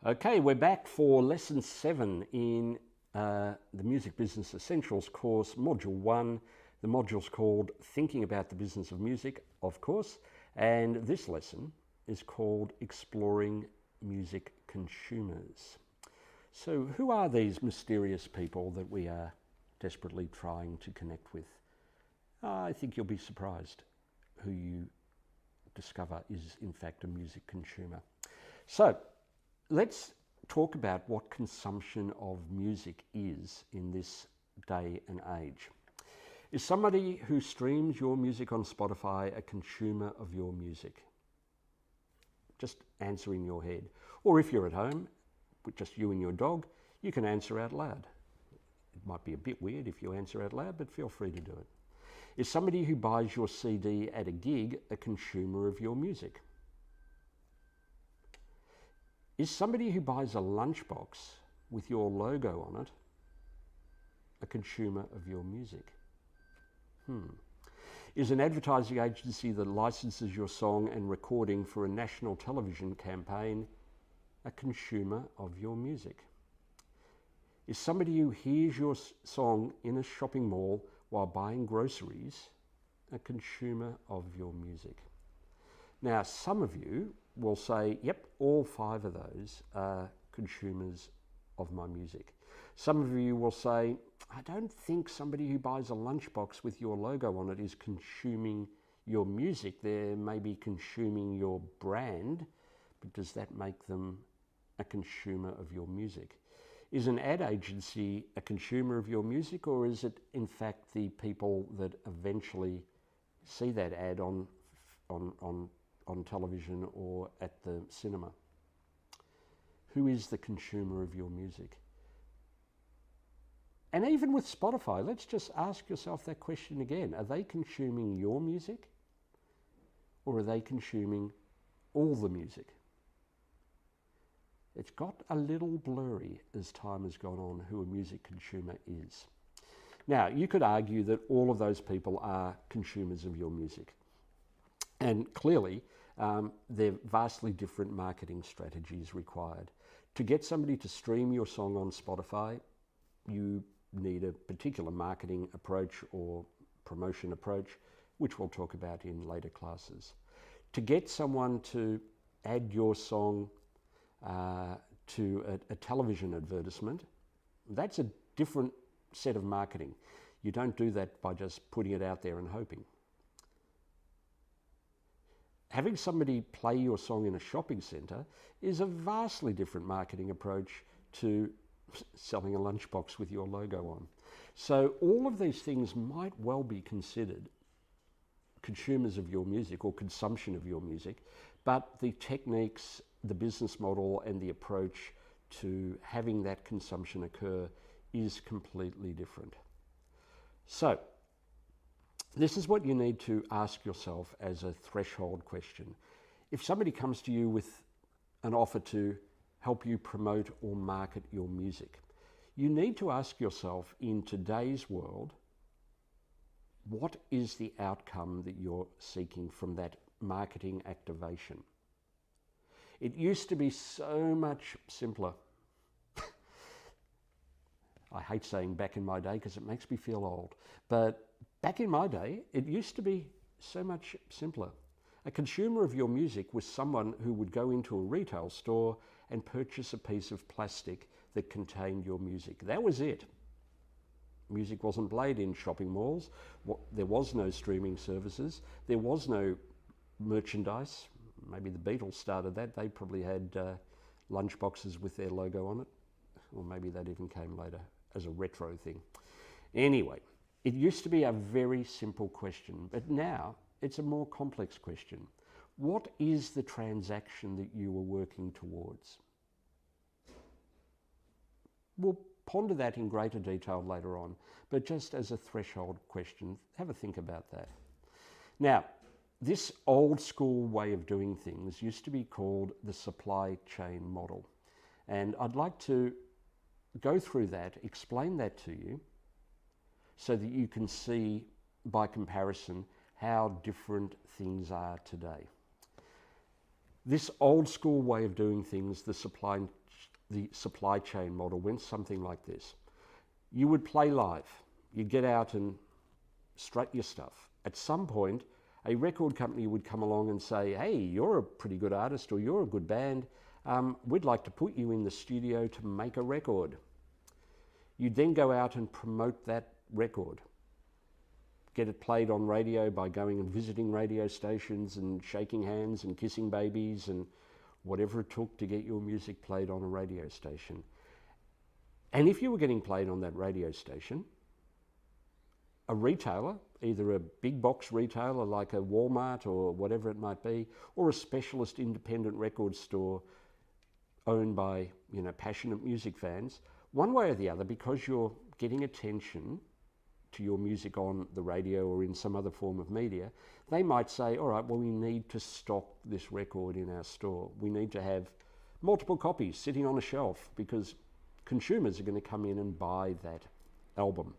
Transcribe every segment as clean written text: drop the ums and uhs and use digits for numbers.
Okay, we're back for lesson 7 in the Music Business Essentials course, module 1. The module's called Thinking About the Business of Music, of course, and this lesson is called Exploring Music Consumers. So who are these mysterious people that we are desperately trying to connect with? I think you'll be surprised who you discover is in fact a music consumer. So let's talk about what consumption of music is in this day and age. Is somebody who streams your music on Spotify a consumer of your music? Just answer in your head. Or if you're at home, with just you and your dog, you can answer out loud. It might be a bit weird if you answer out loud, but feel free to do it. Is somebody who buys your CD at a gig a consumer of your music? Is somebody who buys a lunchbox with your logo on it a consumer of your music? Is an advertising agency that licenses your song and recording for a national television campaign a consumer of your music? Is somebody who hears your song in a shopping mall while buying groceries a consumer of your music? Now, some of you will say, yep, all 5 of those are consumers of my music. Some of you will say, I don't think somebody who buys a lunchbox with your logo on it is consuming your music. They may be consuming your brand, but does that make them a consumer of your music? Is an ad agency a consumer of your music, or is it in fact the people that eventually see that ad on television or at the cinema? Who is the consumer of your music? And even with Spotify, let's just ask yourself that question again. Are they consuming your music, or are they consuming all the music? It's got a little blurry as time has gone on who a music consumer is. Now, you could argue that all of those people are consumers of your music. And clearly, there are vastly different marketing strategies required. To get somebody to stream your song on Spotify, you need a particular marketing approach or promotion approach, which we'll talk about in later classes. To get someone to add your song to a television advertisement, that's a different set of marketing. You don't do that by just putting it out there and hoping. Having somebody play your song in a shopping centre is a vastly different marketing approach to selling a lunchbox with your logo on. So all of these things might well be considered consumers of your music or consumption of your music, but the techniques, the business model and the approach to having that consumption occur is completely different. So this is what you need to ask yourself as a threshold question. If somebody comes to you with an offer to help you promote or market your music, you need to ask yourself, in today's world, what is the outcome that you're seeking from that marketing activation? It used to be so much simpler. I hate saying back in my day because it makes me feel old, but back in my day, it used to be so much simpler. A consumer of your music was someone who would go into a retail store and purchase a piece of plastic that contained your music. That was it. Music wasn't played in shopping malls. There was no streaming services. There was no merchandise. Maybe the Beatles started that. They probably had lunchboxes with their logo on it. Or maybe that even came later as a retro thing. Anyway, it used to be a very simple question, but now it's a more complex question. What is the transaction that you are working towards? We'll ponder that in greater detail later on, but just as a threshold question, have a think about that. Now, this old school way of doing things used to be called the supply chain model. And I'd like to go through that, explain that to you, so that you can see by comparison how different things are today. This old school way of doing things, the supply chain model, went something like this. You would play live. You'd get out and strut your stuff. At some point, a record company would come along and say, hey, you're a pretty good artist, or you're a good band. We'd like to put you in the studio to make a record. You'd then go out and promote that record. Get it played on radio by going and visiting radio stations and shaking hands and kissing babies and whatever it took to get your music played on a radio station. And if you were getting played on that radio station, a retailer, either a big box retailer like a Walmart or whatever it might be, or a specialist independent record store owned by, passionate music fans, one way or the other, because you're getting attention to your music on the radio or in some other form of media, they might say, all right, well, we need to stock this record in our store. We need to have multiple copies sitting on a shelf because consumers are going to come in and buy that album.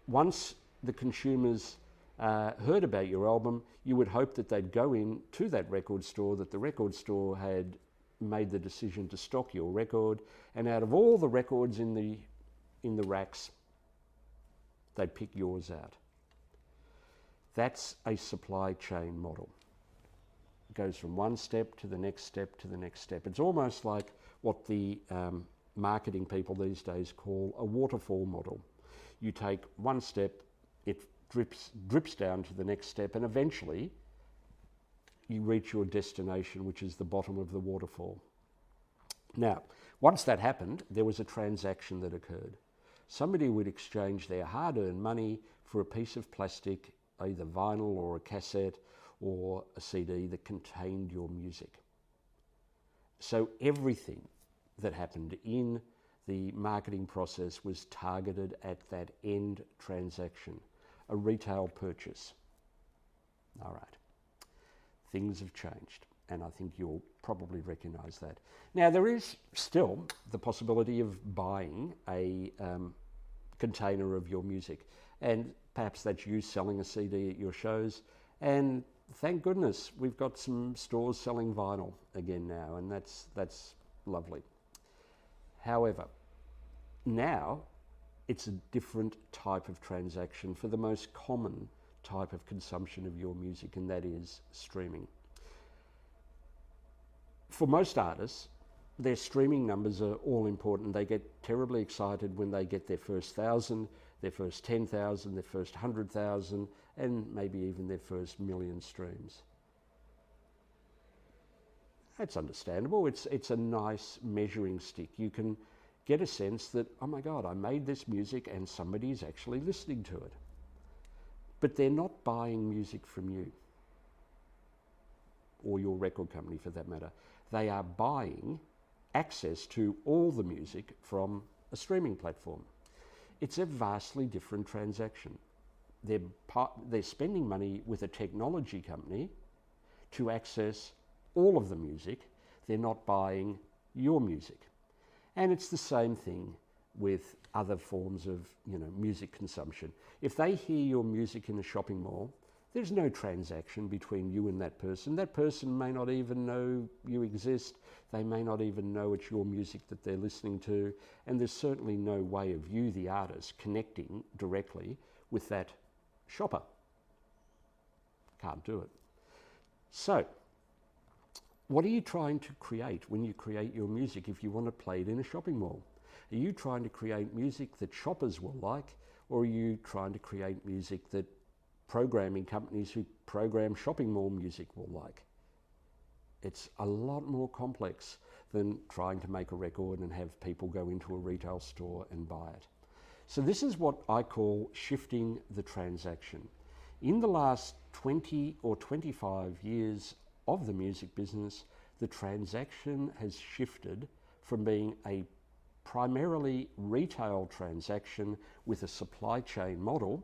Once the consumers heard about your album, you would hope that they'd go in to that record store, that the record store had made the decision to stock your record, and out of all the records in the racks, they'd pick yours out. That's a supply chain model. It goes from one step to the next step to the next step. It's almost like what the marketing people these days call a waterfall model. You take one step, it drips down to the next step, and eventually you reach your destination, which is the bottom of the waterfall. Now, once that happened, there was a transaction that occurred. Somebody would exchange their hard-earned money for a piece of plastic, either vinyl or a cassette or a CD that contained your music. So everything that happened in the marketing process was targeted at that end transaction, a retail purchase. All right. Things have changed, and I think you'll probably recognise that. Now, there is still the possibility of buying a container of your music, and perhaps that's you selling a CD at your shows, and thank goodness we've got some stores selling vinyl again now, and that's lovely. However, now it's a different type of transaction for the most common type of consumption of your music, and that is streaming. For most artists, their streaming numbers are all important. They get terribly excited when they get their first 1,000, their first 10,000, their first 100,000, and maybe even their first 1,000,000 streams. That's understandable. It's a nice measuring stick. You can get a sense that, oh my God, I made this music and somebody's actually listening to it. But they're not buying music from you, or your record company for that matter. They are buying access to all the music from a streaming platform. It's a vastly different transaction. They're spending money with a technology company to access all of the music. They're not buying your music. And it's the same thing with other forms of music consumption. If they hear your music in a shopping mall, there's no transaction between you and that person. That person may not even know you exist. They may not even know it's your music that they're listening to. And there's certainly no way of you, the artist, connecting directly with that shopper. Can't do it. So, what are you trying to create when you create your music if you want to play it in a shopping mall? Are you trying to create music that shoppers will like, or are you trying to create music that programming companies who program shopping mall music will like? It's a lot more complex than trying to make a record and have people go into a retail store and buy it. So this is what I call shifting the transaction. In the last 20 or 25 years of the music business, the transaction has shifted from being a primarily retail transaction with a supply chain model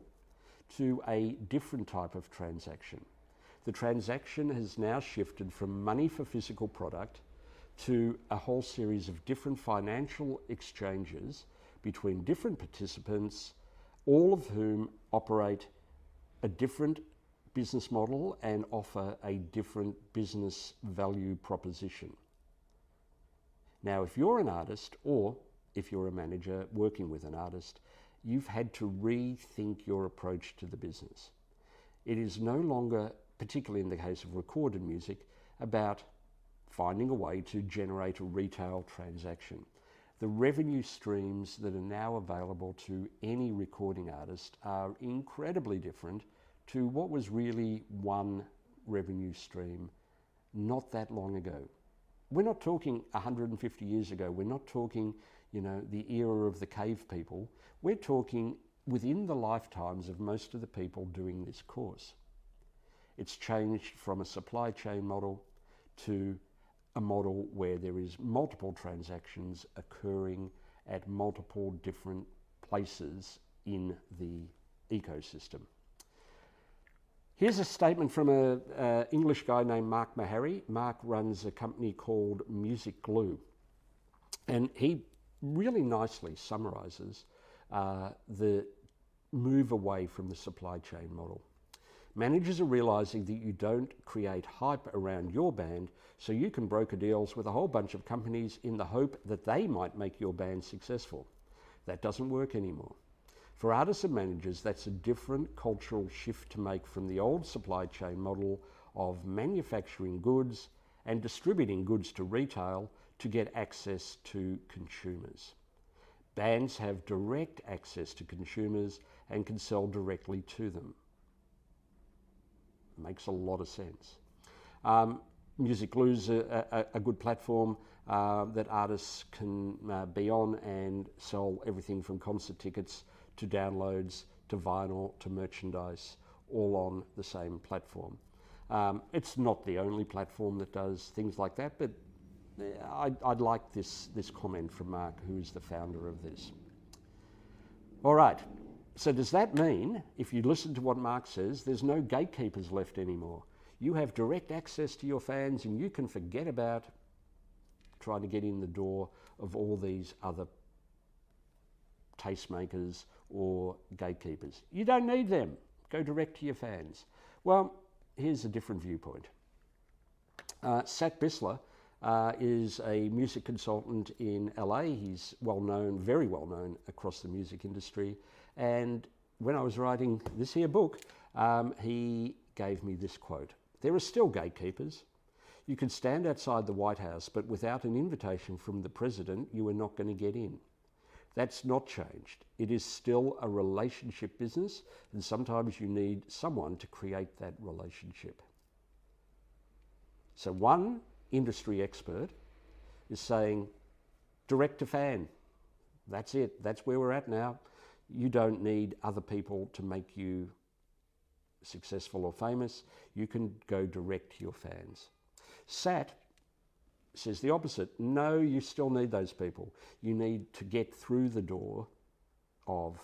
to a different type of transaction. The transaction has now shifted from money for physical product to a whole series of different financial exchanges between different participants, all of whom operate a different business model and offer a different business value proposition. Now, if you're an artist or if you're a manager working with an artist, you've had to rethink your approach to the business. It is no longer, particularly in the case of recorded music, about finding a way to generate a retail transaction. The revenue streams that are now available to any recording artist are incredibly different to what was really one revenue stream not that long ago. We're not talking 150 years ago. We're not talking, the era of the cave people. We're talking within the lifetimes of most of the people doing this course. It's changed from a supply chain model to a model where there is multiple transactions occurring at multiple different places in the ecosystem. Here's a statement from an English guy named Mark Mahari. Mark runs a company called Music Glue, and he really nicely summarises the move away from the supply chain model. Managers are realising that you don't create hype around your band so you can broker deals with a whole bunch of companies in the hope that they might make your band successful. That doesn't work anymore. For artists and managers, that's a different cultural shift to make from the old supply chain model of manufacturing goods and distributing goods to retail to get access to consumers. Bands have direct access to consumers and can sell directly to them. Makes a lot of sense. Music Glue's a good platform that artists can be on and sell everything from concert tickets to downloads to vinyl to merchandise, all on the same platform. It's not the only platform that does things like that, but I'd like this comment from Mark, who is the founder of this. All right. So does that mean, if you listen to what Mark says, there's no gatekeepers left anymore? You have direct access to your fans and you can forget about trying to get in the door of all these other tastemakers or gatekeepers. You don't need them. Go direct to your fans. Well, here's a different viewpoint. Sat Bisler is a music consultant in LA. He's well known, very well known across the music industry. And when I was writing this here book, he gave me this quote. There are still gatekeepers. You can stand outside the White House, but without an invitation from the president, you are not going to get in. That's not changed. It is still a relationship business, and sometimes you need someone to create that relationship. So one industry expert is saying, direct to fan. That's it. That's where we're at now. You don't need other people to make you successful or famous. You can go direct to your fans. Sat says the opposite. No, you still need those people. You need to get through the door of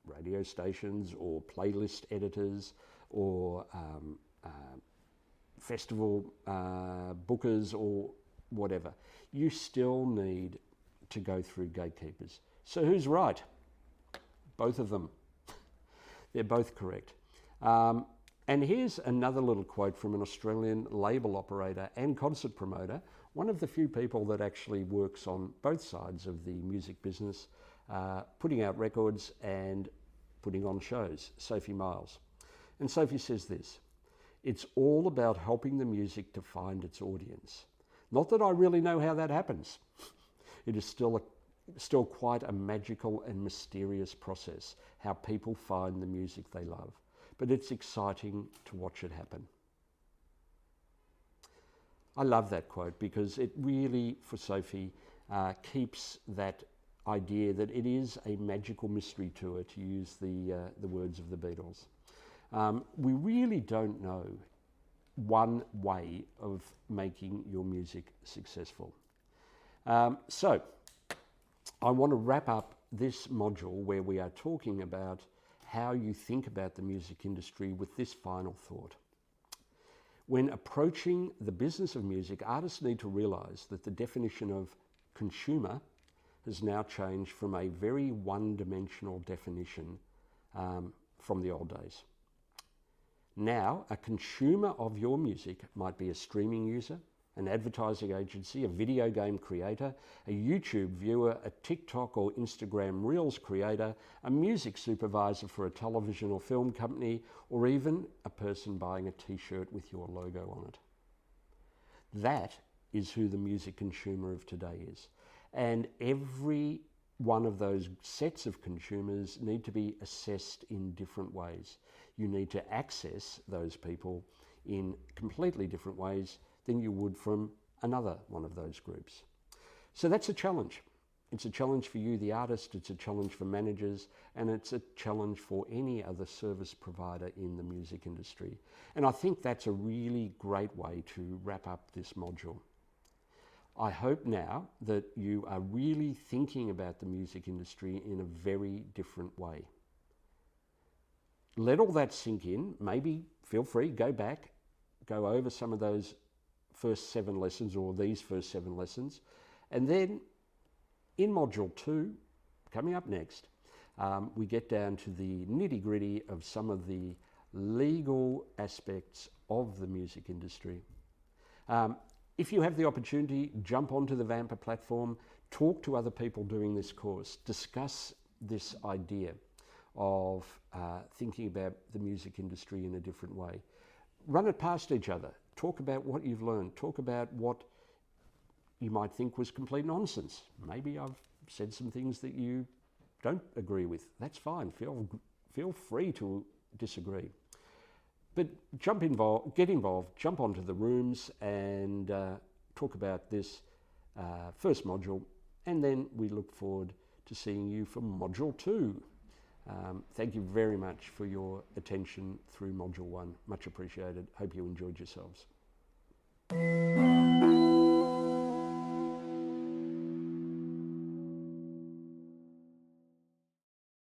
radio stations or playlist editors or festival bookers or whatever. You still need to go through gatekeepers. So who's right? Both of them. They're both correct. And here's another little quote from an Australian label operator and concert promoter, one of the few people that actually works on both sides of the music business, putting out records and putting on shows, Sophie Miles. And Sophie says this, it's all about helping the music to find its audience. Not that I really know how that happens. It is still quite a magical and mysterious process, how people find the music they love. But it's exciting to watch it happen. I love that quote because it really, for Sophie, keeps that idea that it is a magical mystery tour, to use the words of the Beatles. We really don't know one way of making your music successful. So I want to wrap up this module where we are talking about how you think about the music industry with this final thought. When approaching the business of music, artists need to realize that the definition of consumer has now changed from a very one-dimensional definition from the old days. Now, a consumer of your music might be a streaming user, an advertising agency, a video game creator, a YouTube viewer, a TikTok or Instagram Reels creator, a music supervisor for a television or film company, or even a person buying a t-shirt with your logo on it. That is who the music consumer of today is. And every one of those sets of consumers need to be assessed in different ways. You need to access those people in completely different ways than you would from another one of those groups. So that's a challenge. It's a challenge for you, the artist, it's a challenge for managers, and it's a challenge for any other service provider in the music industry. And I think that's a really great way to wrap up this module. I hope now that you are really thinking about the music industry in a very different way. Let all that sink in. Maybe feel free, go back, go over some of those first 7 lessons or these first 7 lessons. And then in Module 2, coming up next, we get down to the nitty-gritty of some of the legal aspects of the music industry. If you have the opportunity, jump onto the Vampr platform, talk to other people doing this course, discuss this idea of thinking about the music industry in a different way. Run it past each other. Talk about what you've learned. Talk about what you might think was complete nonsense. Maybe I've said some things that you don't agree with. That's fine. Feel free to disagree. But get involved, jump onto the rooms and talk about this first module, and then we look forward to seeing you for Module 2. Thank you very much for your attention through Module 1. Much appreciated. Hope you enjoyed yourselves.